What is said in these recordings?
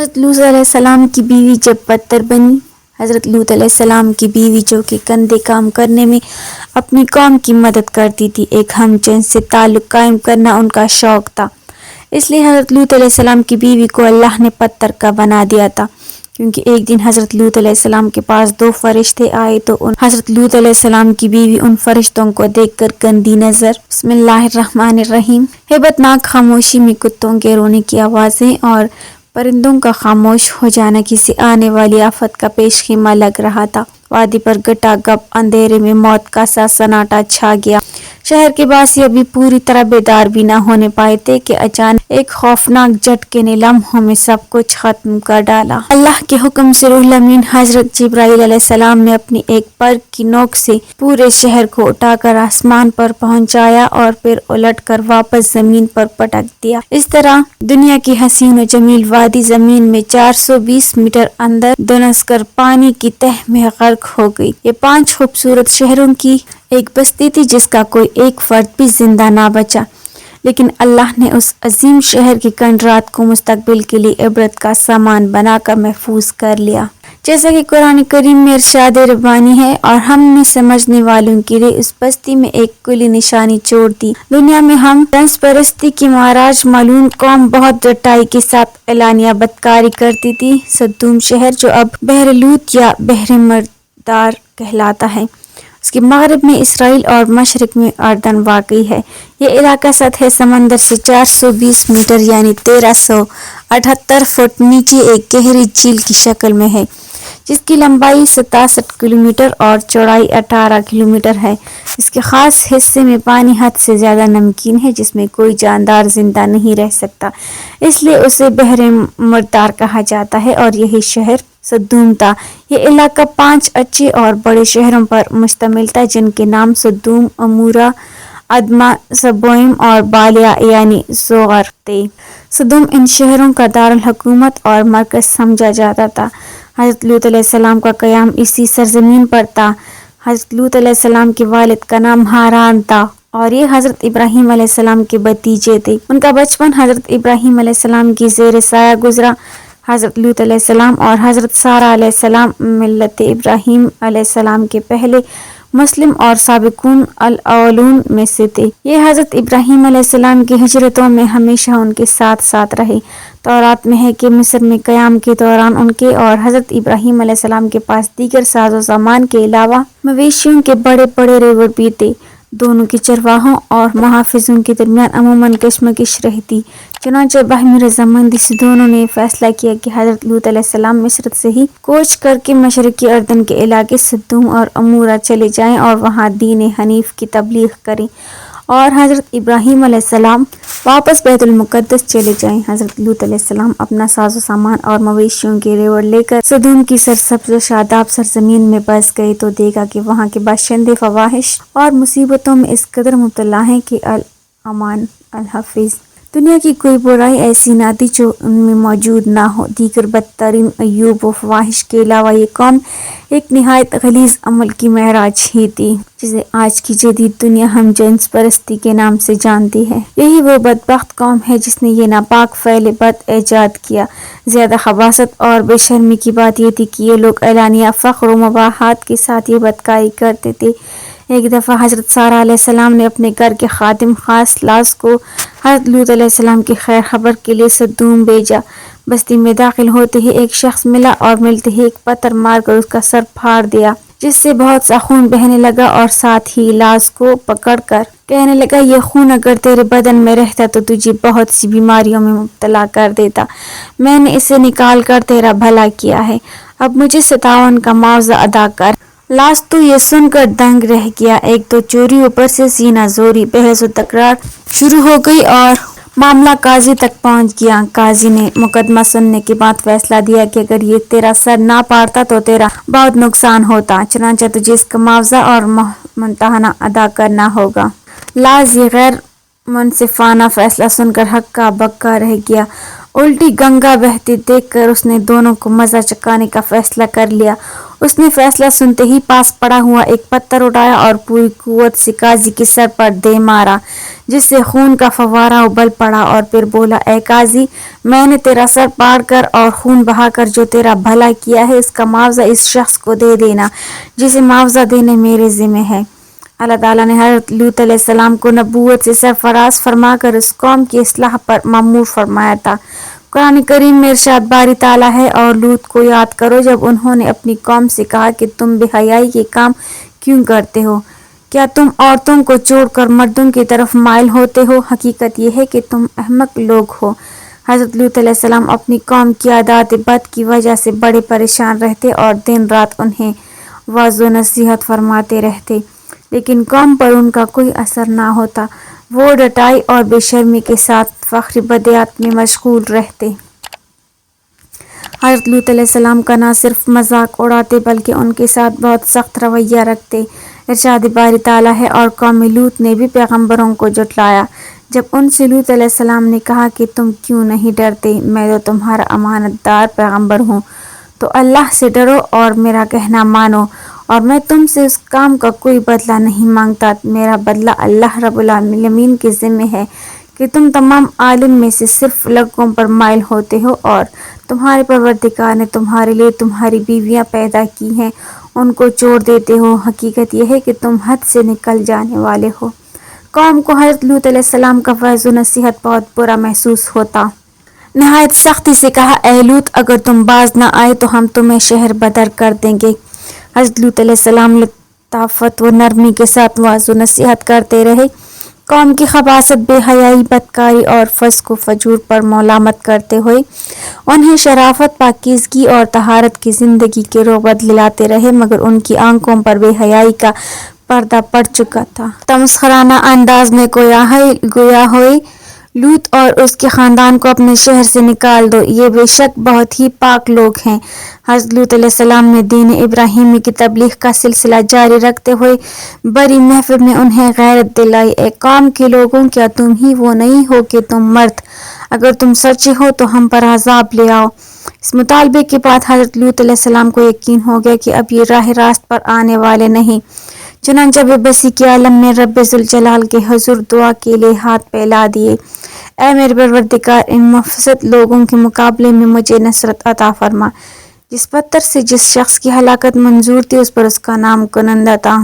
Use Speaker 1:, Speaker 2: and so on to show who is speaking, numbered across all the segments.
Speaker 1: حضرت لوط علیہ السلام کی بیوی جب بدتر بنی، حضرت لوط علیہ السلام کی بیوی جو کہ گندے کام کرنے میں اپنی قوم کی مدد کرتی تھی، ایک ہم جنس سے تعلق قائم کرنا ان کا شوق تھا، اس لیے حضرت لوط علیہ السلام کی بیوی کو اللہ نے پتھر کا بنا دیا تھا، کیونکہ ایک دن حضرت لوط علیہ السلام کے پاس 2 فرشتے آئے تو حضرت لوط علیہ السلام کی بیوی ان فرشتوں کو دیکھ کر گندی نظر۔ بسم اللہ الرحمن الرحیم۔ ہیبت ناک خاموشی میں کتوں کے رونے کی آوازیں اور پرندوں کا خاموش ہو جانا کسی آنے والی آفت کا پیش خیمہ لگ رہا تھا۔ وادی پر گٹا گپ اندھیرے میں موت کا سا سناٹا چھا گیا۔ شہر کے باسی ابھی پوری طرح بیدار بھی نہ ہونے پائے تھے کہ اچانک ایک خوفناک جھٹکے نے لمحوں میں سب کچھ ختم کر ڈالا۔ اللہ کے حکم سے روح الامین حضرت جبرائیل علیہ السلام نے اپنی ایک پر کی نوک سے پورے شہر کو اٹھا کر آسمان پر پہنچایا اور پھر الٹ کر واپس زمین پر پٹک دیا۔ اس طرح دنیا کی حسین و جمیل وادی زمین میں 420 میٹر اندر دنس کر پانی کی تہ میں غرق ہو گئی۔ یہ 5 خوبصورت شہروں کی ایک بستی تھی جس کا کوئی ایک فرد بھی زندہ نہ بچا، لیکن اللہ نے اس عظیم شہر کی کنڈرات کو مستقبل کے لیے عبرت کا سامان بنا کر محفوظ کر لیا۔ جیسا کہ قرآن کریم میں ارشاد ربانی ہے، اور ہم نے سمجھنے والوں کے لیے اس بستی میں ایک کلی نشانی چھوڑ دی۔ دنیا میں ہم جنس پرستی کی معراج ملعون قوم بہت ڈٹائی کے ساتھ اعلانیہ بدکاری کرتی تھی۔ سدوم شہر جو اب بحر لوط یا بحر مردار کہلاتا ہے، اس کے مغرب میں اسرائیل اور مشرق میں اردن واقع ہے۔ یہ علاقہ سطح سمندر سے 420 میٹر یعنی 1378 فٹ نیچے ایک گہری جھیل کی شکل میں ہے، جس کی لمبائی 67 کلومیٹر اور چوڑائی 18 کلومیٹر ہے۔ اس کے خاص حصے میں پانی حد سے زیادہ نمکین ہے، جس میں کوئی جاندار زندہ نہیں رہ سکتا، اس لیے اسے بحر مردار کہا جاتا ہے، اور یہی شہر سدوم تھا۔ یہ علاقہ 5 اچھے اور بڑے شہروں پر مشتمل تھا، جن کے نام سدوم، عمورہ، ادما، سبوئیم اور بالیا یعنی زوغر تھے۔ سدوم ان شہروں کا دارالحکومت اور مرکز سمجھا جاتا تھا۔ حضرت لوط علیہ السلام کا قیام اسی سرزمین پر تھا۔ حضرت لوط علیہ السلام کے والد کا نام ہاران تھا، اور یہ حضرت ابراہیم علیہ السلام کے بھتیجے تھے۔ ان کا بچپن حضرت ابراہیم علیہ السلام کی زیر سایہ گزرا۔ حضرت لوط علیہ السلام اور حضرت سارہ علیہ السلام ملت ابراہیم علیہ السلام کے پہلے مسلم اور سابقون الاولون میں سے تھے۔ یہ حضرت ابراہیم علیہ السلام کی ہجرتوں میں ہمیشہ ان کے ساتھ ساتھ رہے۔ تورات میں ہے کہ مصر میں قیام کے دوران ان کے اور حضرت ابراہیم علیہ السلام کے پاس دیگر ساز و سامان کے علاوہ مویشیوں کے بڑے بڑے ریوڑ بھی تھے۔ دونوں کے چرواہوں اور محافظوں کے درمیان عموماً کشمکش رہتی، چنانچہ باہمی رضامندی سے دونوں نے فیصلہ کیا کہ حضرت لوط علیہ السلام مصر سے ہی کوچ کر کے مشرقی اردن کے علاقے سدوم اور عمورہ چلے جائیں اور وہاں دین حنیف کی تبلیغ کریں، اور حضرت ابراہیم علیہ السلام واپس بیت المقدس چلے جائیں۔ حضرت لوط علیہ السلام اپنا ساز و سامان اور مویشیوں کے ریوڑ لے کر سدوم کی سرسبز و شاداب سرزمین میں بس گئے تو دیکھا کہ وہاں کے باشندے فواحش اور مصیبتوں میں اس قدر مبتلا ہیں کہ الامان الحافظ۔ دنیا کی کوئی برائی ایسی نہ تھی جو ان میں موجود نہ ہو۔ دیگر بدترین عیوب و فواحش کے علاوہ یہ قوم ایک نہایت غلیظ عمل کی معراج ہی تھی، جسے آج کی جدید دنیا ہم جنس پرستی کے نام سے جانتی ہے۔ یہی وہ بدبخت قوم ہے جس نے یہ ناپاک فعل بد ایجاد کیا۔ زیادہ خباثت اور بے شرمی کی بات یہ تھی کہ یہ لوگ اعلانیہ فخر و مباحات کے ساتھ یہ بدکاری کرتے تھے۔ ایک دفعہ حضرت سارہ علیہ السلام نے اپنے گھر کے خادم خاص لاز کو حضرت لوط علیہ السلام کی خیر خبر کے لیے سدوم بھیجا۔ بستی میں داخل ہوتے ہی ایک شخص ملا اور ملتے ہی ایک پتھر مار کر اس کا سر پھاڑ دیا، جس سے بہت سا خون بہنے لگا، اور ساتھ ہی لاز کو پکڑ کر کہنے لگا، یہ خون اگر تیرے بدن میں رہتا تو تجھے بہت سی بیماریوں میں مبتلا کر دیتا، میں نے اسے نکال کر تیرا بھلا کیا ہے، اب مجھے 57 کا معاوضہ ادا کر۔ لاز تو یہ سن کر دنگ رہ گیا۔ ایک تو چوری، اوپر سے سینہ زوری، بحث و تکرار شروع ہو گئی اور معاملہ قاضی تک پہنچ گیا۔ قاضی نے مقدمہ سننے کے بعد فیصلہ دیا کہ اگر یہ تیرا سر نہ پاڑتا تو تیرا بہت نقصان ہوتا، چنانچہ تجھے اس کا معاوضہ اور منتہانہ ادا کرنا ہوگا۔ لاز یہ غیر منصفانہ فیصلہ سن کر ہکا بکا رہ گیا الٹی گنگا بہتی دیکھ کر اس نے دونوں کو مزہ چکانے کا فیصلہ کر لیا۔ اس نے فیصلہ سنتے ہی پاس پڑا ہوا ایک پتھر اٹھایا اور پوری قوت سے قاضی کے سر پر دے مارا، جس سے خون کا فوارہ ابل پڑا، اور پھر بولا، اے قاضی، میں نے تیرا سر پاڑ کر اور خون بہا کر جو تیرا بھلا کیا ہے، اس کا معاوضہ اس شخص کو دے دینا جسے معاوضہ دینے میرے ذمہ ہے۔ اللہ تعالیٰ نے حضرت لوط علیہ السلام کو نبوت سے سرفراز فرما کر اس قوم کی اصلاح پر مأمور فرمایا تھا۔ قرآن کریم میں ارشاد باری تعالیٰ ہے، اور لوط کو یاد کرو جب انہوں نے اپنی قوم سے کہا کہ تم بے حیائی کے کام کیوں کرتے ہو؟ کیا تم عورتوں کو چھوڑ کر مردوں کی طرف مائل ہوتے ہو؟ حقیقت یہ ہے کہ تم احمق لوگ ہو۔ حضرت لوط علیہ السلام اپنی قوم کی عادات بد کی وجہ سے بڑے پریشان رہتے اور دن رات انہیں وعظ و نصیحت فرماتے رہتے، لیکن قوم پر ان کا کوئی اثر نہ ہوتا۔ وہ ڈٹائی اور بے شرمی کے ساتھ فخری بدیات میں مشغول رہتے۔ حضرت لوط علیہ السلام کا نہ صرف مذاق اڑاتے بلکہ ان کے ساتھ بہت سخت رویہ رکھتے۔ ارشاد باری تعالیٰ ہے، اور قوم لوط نے بھی پیغمبروں کو جھٹلایا۔ جب ان سے لوط علیہ السلام نے کہا کہ تم کیوں نہیں ڈرتے، میں تو تمہارا امانت دار پیغمبر ہوں، تو اللہ سے ڈرو اور میرا کہنا مانو، اور میں تم سے اس کام کا کوئی بدلہ نہیں مانگتا۔ میرا بدلہ اللہ رب العالمین کے ذمہ ہے کہ تم تمام عالم میں سے صرف لڑکوں پر مائل ہوتے ہو، اور تمہارے پروردگار نے تمہارے لیے تمہاری بیویاں پیدا کی ہیں، ان کو چھوڑ دیتے ہو۔ حقیقت یہ ہے کہ تم حد سے نکل جانے والے ہو۔ قوم کو حضرت لوط علیہ السلام کا وعظ و نصیحت بہت برا محسوس ہوتا۔ نہایت سختی سے کہا، اے لوط، اگر تم باز نہ آئے تو ہم تمہیں شہر بدر کر دیں گے۔ حضرت لوط علیہ السلام لطافت و نرمی کے ساتھ وعظ و نصیحت کرتے رہے۔ قوم کی خباثت، بے حیائی، بدکاری اور فسق و فجور پر ملامت کرتے ہوئے انہیں شرافت، پاکیزگی اور طہارت کی زندگی کے رغبت دلاتے رہے، مگر ان کی آنکھوں پر بے حیائی کا پردہ پڑ چکا تھا۔ تمسخرانہ انداز میں گویا ہوئے، لوط اور اس کے خاندان کو اپنے شہر سے نکال دو، یہ بے شک بہت ہی پاک لوگ ہیں۔ حضرت لوط علیہ السلام نے دین ابراہیمی کی تبلیغ کا سلسلہ جاری رکھتے ہوئے بڑی محفل میں انہیں غیرت دلائی۔ اے قوم کے لوگوں، کیا تم ہی وہ نہیں ہو کہ تم مرد؟ اگر تم سچے ہو تو ہم پر عذاب لے آؤ۔ اس مطالبے کے بعد حضرت لوط علیہ السلام کو یقین ہو گیا کہ اب یہ راہ راست پر آنے والے نہیں۔ چنانچہ بے بسی کے عالم میں رب ذوالجلال کے حضور دعا کے لیے ہاتھ پھیلا دیے، اے میرے پروردگار، ان مفسد لوگوں کے مقابلے میں مجھے نصرت عطا فرما۔ جس پتھر سے جس شخص کی ہلاکت منظور تھی، اس پر اس کا نام کنندہ تھا۔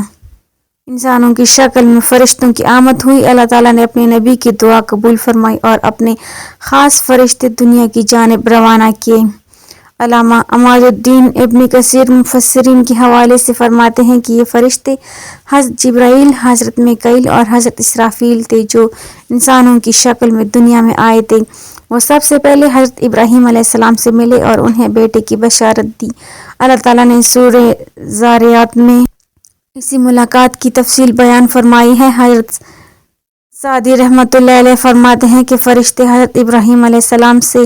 Speaker 1: انسانوں کی شکل میں فرشتوں کی آمد ہوئی۔ اللہ تعالیٰ نے اپنے نبی کی دعا قبول فرمائی اور اپنے خاص فرشتے دنیا کی جانب روانہ کیے۔ علامہ عماد الدین ابن کثیر مفسرین کے حوالے سے فرماتے ہیں کہ یہ فرشتے حضرت جبرائیل، حضرت میکائیل اور حضرت اسرافیل تھے، جو انسانوں کی شکل میں دنیا میں آئے تھے۔ وہ سب سے پہلے حضرت ابراہیم علیہ السلام سے ملے اور انہیں بیٹے کی بشارت دی۔ اللہ تعالیٰ نے سورہ ذاریات میں اسی ملاقات کی تفصیل بیان فرمائی ہے۔ حضرت سعدی رحمۃ اللہ علیہ فرماتے ہیں کہ فرشتے حضرت ابراہیم علیہ السلام سے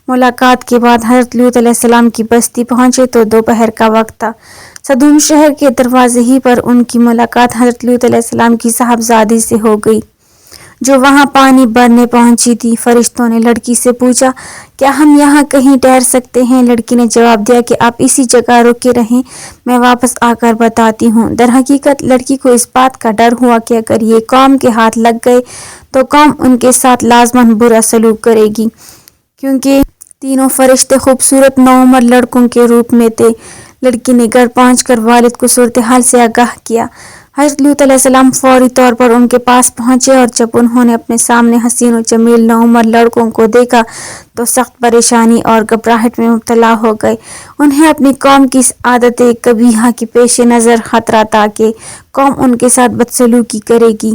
Speaker 1: ملاقات کے بعد حضرت لوط علیہ السلام کی بستی پہنچے تو دوپہر کا وقت تھا۔ صدوم شہر کے دروازے ہی پر ان کی ملاقات حضرت لوط علیہ السلام کی صاحبزادی سے ہو گئی، جو وہاں پانی بھرنے پہنچی تھی۔ فرشتوں نے لڑکی سے پوچھا، کیا ہم یہاں کہیں ٹھہر سکتے ہیں؟ لڑکی نے جواب دیا کہ آپ اسی جگہ رکے رہیں، میں واپس آ کر بتاتی ہوں۔ در حقیقت لڑکی کو اس بات کا ڈر ہوا کہ اگر یہ قوم کے ہاتھ لگ گئے تو قوم ان کے ساتھ لازماً برا سلوک کرے گی، کیونکہ تینوں فرشتے خوبصورت نوعمر لڑکوں کے روپ میں تھے۔ لڑکی نے گھر پہنچ کر والد کو صورتحال سے آگاہ کیا۔ حضرت لوط علیہ السلام فوری طور پر ان کے پاس پہنچے، اور جب انہوں نے اپنے سامنے حسین و جمیل نوعمر لڑکوں کو دیکھا تو سخت پریشانی اور گھبراہٹ میں مبتلا ہو گئے۔ انہیں اپنی قوم کی عادت قبیحہ کے پیش نظر خطرہ تھا کہ قوم ان کے ساتھ بدسلوکی کرے گی۔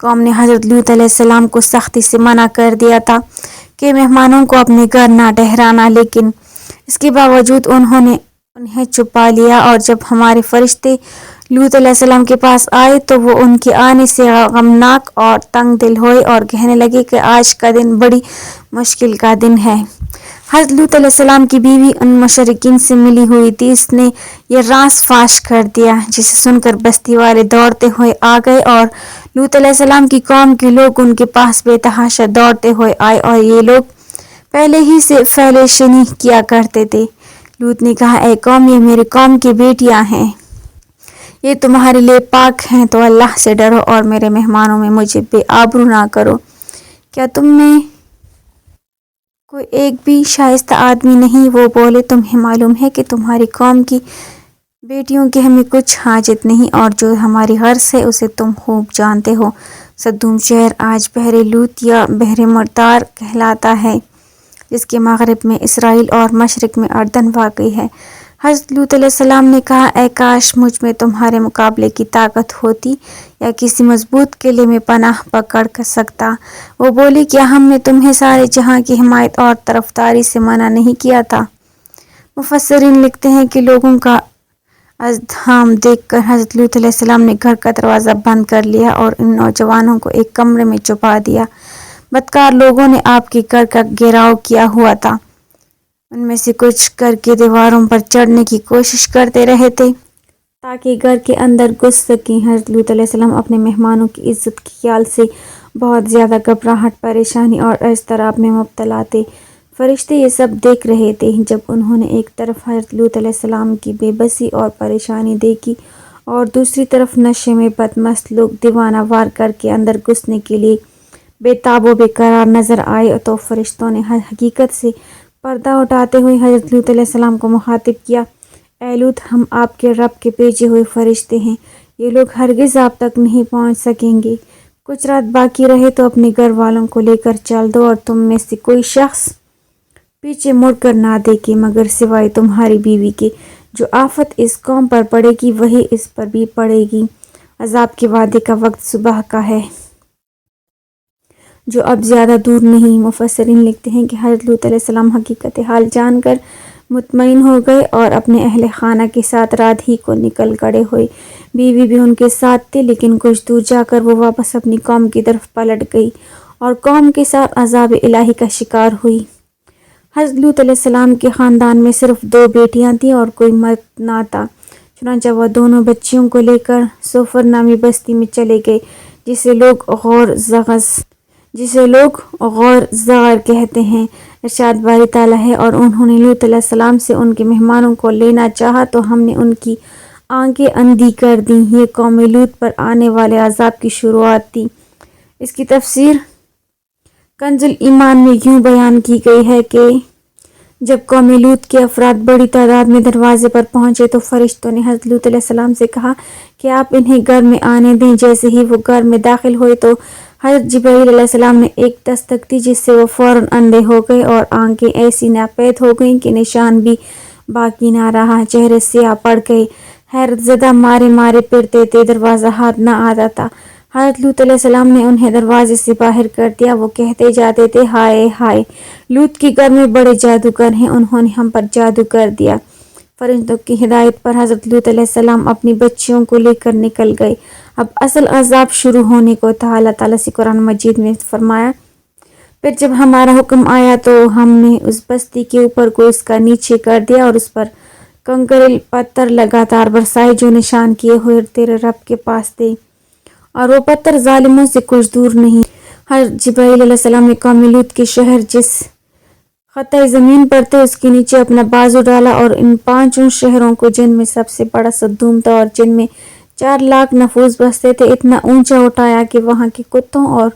Speaker 1: قوم نے حضرت لوط علیہ السلام کو سختی سے منع کر دیا تھا کہ مہمانوں کو اپنے گھر نہ ٹھہرانا، لیکن اس کے باوجود انہوں نے انہیں چھپا لیا، اور جب ہمارے فرشتے لوط علیہ السلام کے پاس آئے تو وہ ان کے آنے سے غمناک اور تنگ دل ہوئے اور کہنے لگے کہ آج کا دن بڑی مشکل کا دن ہے۔ حضرت لوط علیہ السلام کی بیوی ان مشرکین سے ملی ہوئی تھی۔ اس نے یہ راز فاش کر دیا، جسے سن کر بستی والے دوڑتے ہوئے آ گئے، اور لوط علیہ السلام کی قوم کے لوگ ان کے پاس بے تحاشا دوڑتے ہوئے آئے، اور یہ لوگ پہلے ہی سے پھیلے شنی کیا کرتے تھے۔ لوط نے کہا، اے قوم، یہ میرے قوم کی بیٹیاں ہیں، یہ تمہارے لیے پاک ہیں، تو اللہ سے ڈرو اور میرے مہمانوں میں مجھے بے آبرو نہ کرو۔ کیا تم میں کوئی ایک بھی شائستہ آدمی نہیں؟ وہ بولے، تمہیں معلوم ہے کہ تمہاری قوم کی بیٹیوں کی ہمیں کچھ حاجت نہیں، اور جو ہماری غرض ہے اسے تم خوب جانتے ہو۔ سدوم شہر آج بحر لوط یا بحر مردار کہلاتا ہے، جس کے مغرب میں اسرائیل اور مشرق میں اردن واقع ہے۔ حضرت لوط علیہ السلام نے کہا، اے کاش مجھ میں تمہارے مقابلے کی طاقت ہوتی یا کسی مضبوط قلعے میں پناہ پکڑ سکتا۔ وہ بولی، کیا ہم نے تمہیں سارے جہاں کی حمایت اور طرفداری سے منع نہیں کیا تھا؟ مفسرین لکھتے ہیں کہ لوگوں کا ازدحام دیکھ کر حضرت لوط علیہ السلام نے گھر کا دروازہ بند کر لیا اور ان نوجوانوں کو ایک کمرے میں چھپا دیا۔ بدکار لوگوں نے آپ کے گھر کا گھیراؤ کیا ہوا تھا۔ ان میں سے کچھ گھر کی دیواروں پر چڑھنے کی کوشش کرتے رہے تھے تاکہ گھر کے اندر گھس سکیں۔ حضرت لوط علیہ السلام اپنے مہمانوں کی عزت کے خیال سے بہت زیادہ گھبراہٹ، پریشانی اور اضطراب میں مبتلا تھے۔ فرشتے یہ سب دیکھ رہے تھے۔ جب انہوں نے ایک طرف حضرت لوط علیہ السلام کی بے بسی اور پریشانی دیکھی اور دوسری طرف نشے میں بدمست لوگ دیوانہ وار کر کے اندر گھسنے کے لیے بے تاب و بے قرار نظر آئے، تو فرشتوں نے حقیقت سے پردہ اٹھاتے ہوئے حضرت لوط علیہ السلام کو مخاطب کیا، اے لوط، ہم آپ کے رب کے بھیجے ہوئے فرشتے ہیں، یہ لوگ ہرگز آپ تک نہیں پہنچ سکیں گے۔ کچھ رات باقی رہے تو اپنے گھر والوں کو لے کر چل دو، اور تم میں سے کوئی شخص پیچھے مڑ کر نہ دیکھے مگر سوائے تمہاری بیوی کے۔ جو آفت اس قوم پر پڑے گی وہی اس پر بھی پڑے گی۔ عذاب کے وعدے کا وقت صبح کا ہے، جو اب زیادہ دور نہیں۔ مفسرین لکھتے ہیں کہ حضرت لوط علیہ السلام حقیقت حال جان کر مطمئن ہو گئے اور اپنے اہل خانہ کے ساتھ رات ہی کو نکل کھڑے ہوئے۔ بیوی بھی ان کے ساتھ تھی، لیکن کچھ دور جا کر وہ واپس اپنی قوم کی طرف پلٹ گئی اور قوم کے ساتھ عذاب الہی کا شکار ہوئی۔ حضرت لوط علیہ السلام کے خاندان میں صرف 2 بیٹیاں تھیں اور کوئی مرد نہ تھا، چنانچہ وہ دونوں بچیوں کو لے کر سوفر نامی بستی میں چلے گئے، جسے لوگ غور زغر کہتے ہیں۔ ارشاد باری تعالیٰ ہے، اور انہوں نے لوط علیہ السلام سے ان کے مہمانوں کو لینا چاہا تو ہم نے ان کی آنکھیں اندھی کر دیں۔ یہ قوم لوط پر آنے والے عذاب کی شروعات تھی۔ اس کی تفسیر کنز الایمان میں یوں بیان کی گئی ہے کہ جب قوم لوط کے افراد بڑی تعداد میں دروازے پر پہنچے تو فرشتوں نے حضرت لوط علیہ السلام سے کہا کہ آپ انہیں گھر میں آنے دیں۔ جیسے ہی وہ گھر میں داخل ہوئے تو حضرت جبرائیل علیہ السلام نے ایک دستک دی، جس سے وہ فوراً اندھے ہو گئے اور آنکھیں ایسی ناپید ہو گئیں کہ نشان بھی باقی نہ رہا۔ چہرے سیاہ پڑ گئے، حیرت زدہ مارے پھرتے تھے، دروازہ ہاتھ نہ آتا تھا۔ حضرت لوط علیہ السلام نے انہیں دروازے سے باہر کر دیا۔ وہ کہتے جاتے تھے، ہائے ہائے، لوط کے گھر میں بڑے جادوگر ہیں، انہوں نے ہم پر جادو کر دیا۔ فرشتوں کی ہدایت پر حضرت لوط علیہ السلام اپنی بچیوں کو لے کر نکل گئے۔ اب اصل عذاب شروع ہونے کو تھا۔ اللہ تعالیٰ سے قرآن مجید میں فرمایا، پھر جب ہمارا حکم آیا تو ہم نے اس بستی کے اوپر کو اس کا نیچے کر دیا اور اس پر کنکریل پتھر لگاتار برسائے جو نشان کیے ہوئے تیرے رب کے پاس تھے، اور وہ پتھر ظالموں سے کچھ دور نہیں۔ حضرت جبرائیل علیہ السلام نے قوم لوط کے شہر جس خطۂ زمین پر تھے اس کے نیچے اپنا بازو ڈالا اور ان 5 شہروں کو، جن میں سب سے بڑا سدوم تھا اور جن میں 4 لاکھ نفوس بستے تھے، اتنا اونچا اٹھایا کہ وہاں کے کتوں اور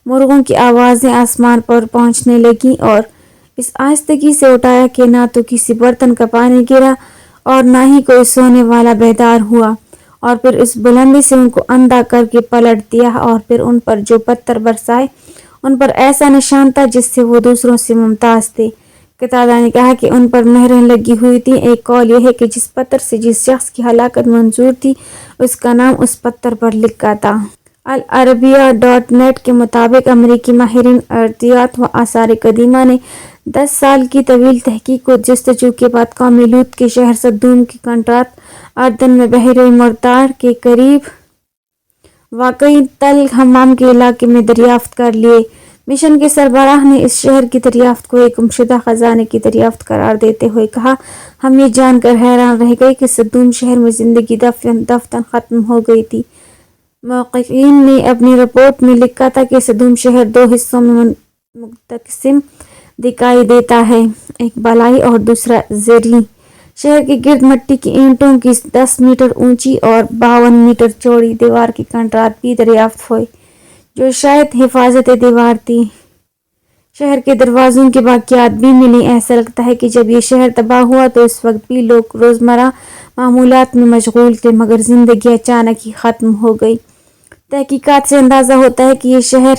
Speaker 1: مرغوں کی آوازیں آسمان پر پہنچنے لگیں، اور اس آہستگی سے اٹھایا کہ نہ تو کسی برتن کا پانی گرا اور نہ ہی کوئی سونے والا بیدار ہوا، اور پھر اس بلندی سے ان کو اندھا کر کے پلٹ دیا، اور پھر ان پر جو پتھر برسائے ان پر ایسا نشان تھا جس سے وہ دوسروں سے ممتاز تھے۔ قتادہ نے کہا کہ ان پر مہریں لگی ہوئی تھیں۔ ایک قول یہ ہے کہ جس پتھر سے جس شخص کی ہلاکت منظور تھی اس کا نام اس پتھر پر لکھا تھا۔ العربیہ.net کے مطابق امریکی ماہرین ارضیات و آثار قدیمہ نے 10 سال کی طویل تحقیق و جستجو کے بعد قوم لوط کے شہر سدوم کے کنڈرات اردن میں بحیرہ مردار کے قریب واقع تل حمام کے علاقے میں دریافت کر لیے۔ مشن کے سربراہ نے اس شہر کی دریافت کو ایک گمشدہ خزانے کی دریافت قرار دیتے ہوئے کہا، ہم یہ جان کر حیران رہ گئے کہ سدوم شہر میں زندگی دفتن ختم ہو گئی تھی۔ محققین نے اپنی رپورٹ میں لکھا تھا کہ سدوم شہر 2 حصوں میں منقسم دکھائی دیتا ہے، ایک بالائی اور دوسرا زیریں۔ شہر کے گرد مٹی کی اینٹوں کی 10 میٹر اونچی اور 52 میٹر چوڑی دیوار کی کنکریٹ بھی دریافت ہوئی، جو شاید حفاظتی دیوار تھی۔ شہر کے دروازوں کے باقیات بھی ملی۔ ایسا لگتا ہے کہ جب یہ شہر تباہ ہوا تو اس وقت بھی لوگ روزمرہ معمولات میں مشغول تھے، مگر زندگی اچانک ہی ختم ہو گئی۔ تحقیقات سے اندازہ ہوتا ہے کہ یہ شہر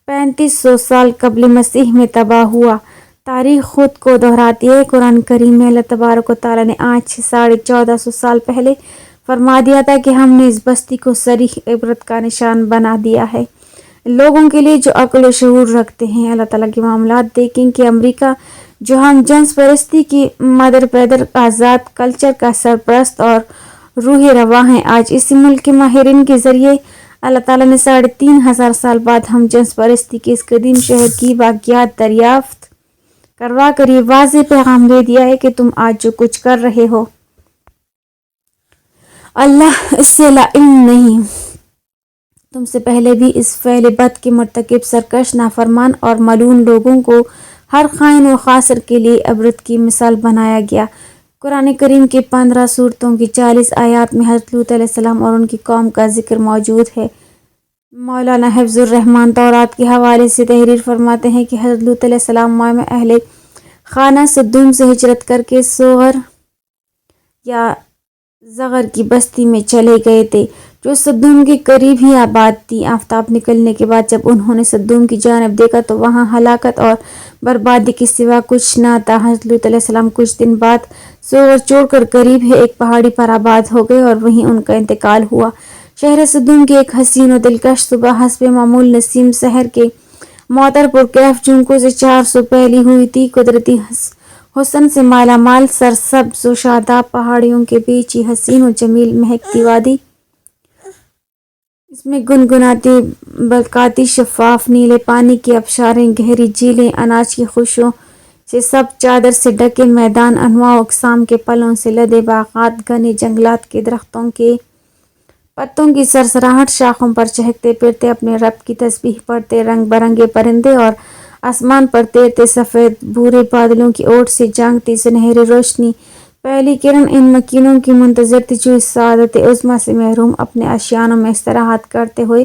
Speaker 1: 3500 سال قبل مسیح میں تباہ ہوا۔ تاریخ خود کو دہراتی ہے۔ قرآن کریم میں اللہ تبارک و تعالیٰ نے آج سے 1450 سال پہلے فرما دیا تھا کہ ہم نے اس بستی کو صریح عبرت کا نشان بنا دیا ہے، لوگوں کے لیے جو عقل و شعور رکھتے ہیں۔ اللہ تعالیٰ کے معاملات دیکھیں کہ امریکہ، جو ہم جنس پرستی کی مدر پیدر، آزاد کلچر کا سرپرست اور روح رواں ہے، آج اسی ملک کے ماہرین کے ذریعے اللہ تعالیٰ نے 3500 سال بعد ہم جنس پرستی کے اس قدیم شہر کی باقیات دریافت کروا کر یہ واضح پیغام دے دیا ہے کہ تم آج جو کچھ کر رہے ہو، اللہ اس سے لا علم نہیں۔ تم سے پہلے بھی اس فعل بد کے مرتکب، سرکش، نافرمان اور ملعون لوگوں کو ہر خائن و خاسر کے لیے عبرت کی مثال بنایا گیا۔ قرآن کریم کے 15 سورتوں کی 40 آیات میں حضرت لوط علیہ السلام اور ان کی قوم کا ذکر موجود ہے۔ مولانا حفظ الرحمان تورات کے حوالے سے تحریر فرماتے ہیں کہ حضرت لوط علیہ السلام میں اہل خانہ سدوم سے ہجرت کر کے سوغر یا زغر کی بستی میں چلے گئے تھے، جو سدوم کے قریب ہی آباد تھی۔ آفتاب نکلنے کے بعد جب انہوں نے سدوم کی جانب دیکھا تو وہاں ہلاکت اور بربادی کے سوا کچھ نہ تھا۔ حضرت لوط علیہ السلام کچھ دن بعد سوغر چھوڑ کر قریب ہے ایک پہاڑی پر آباد ہو گئے اور وہیں ان کا انتقال ہوا۔ شہر سدوم کی ایک حسین و دلکش صبح حسب معمول نسیم سحر کے معطر پرکیف جھونکوں سے 400 پھیلی ہوئی تھی۔ قدرتی حسن سے مالا مال، سرسبز و شاداب پہاڑیوں کے بیچ یہ حسین و جمیل مہکتی وادی، اس میں گنگناتی بلکاتی شفاف نیلے پانی کی آبشاریں، گہری جھیلیں، اناج کی خوشبو سے سب چادر سے ڈھکے میدان، انواع و اقسام کے پھلوں سے لدے باغات، گھنے جنگلات کے درختوں کے پتوں کی سرسراہٹ، شاخوں پر چہکتے پھرتے اپنے رب کی تسبیح پڑھتے رنگ برنگے پرندے اور آسمان پر تیرتے سفید بھورے بادلوں کی اوٹ سے جھانکتی سنہری روشنی، پہلی کرن ان مکینوں کی منتظر تھی جو اس سعادت عظمیٰ سے محروم اپنے آشیانوں میں استراحت کرتے ہوئے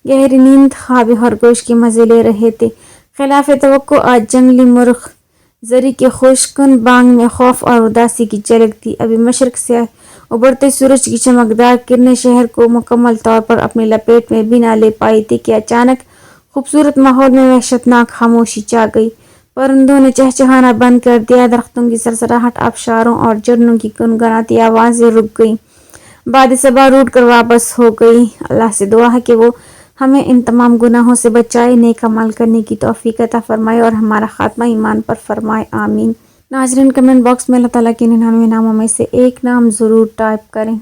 Speaker 1: گہری نیند خواب خرگوش کے مزے لے رہے تھے۔ خلاف توقع آج جنگلی مرغ زری کے خوشگن بانگ میں خوف اور اداسی کی جھلک تھی۔ ابھی مشرق سے ابھرتے سورج کی چمکدار کرنیں شہر کو مکمل طور پر اپنی لپیٹ میں بھی نہ لے پائی تھی کہ اچانک خوبصورت ماحول میں وحشتناک خاموشی چھا گئی۔ پرندوں نے چہچہانا بند کر دیا، درختوں کی سرسراہٹ، آبشاروں اور جھرنوں کی گنگناتی آوازیں رک گئیں، باد صبا روٹ کر واپس ہو گئی۔ اللہ سے دعا ہے کہ وہ ہمیں ان تمام گناہوں سے بچائے، نیک عمل کرنے کی توفیق عطا فرمائے اور ہمارا خاتمہ ایمان پر فرمائے، آمین۔ ناظرین، کمنٹ باکس میں اللہ تعالیٰ کے 99 ناموں میں سے ایک نام ضرور ٹائپ کریں۔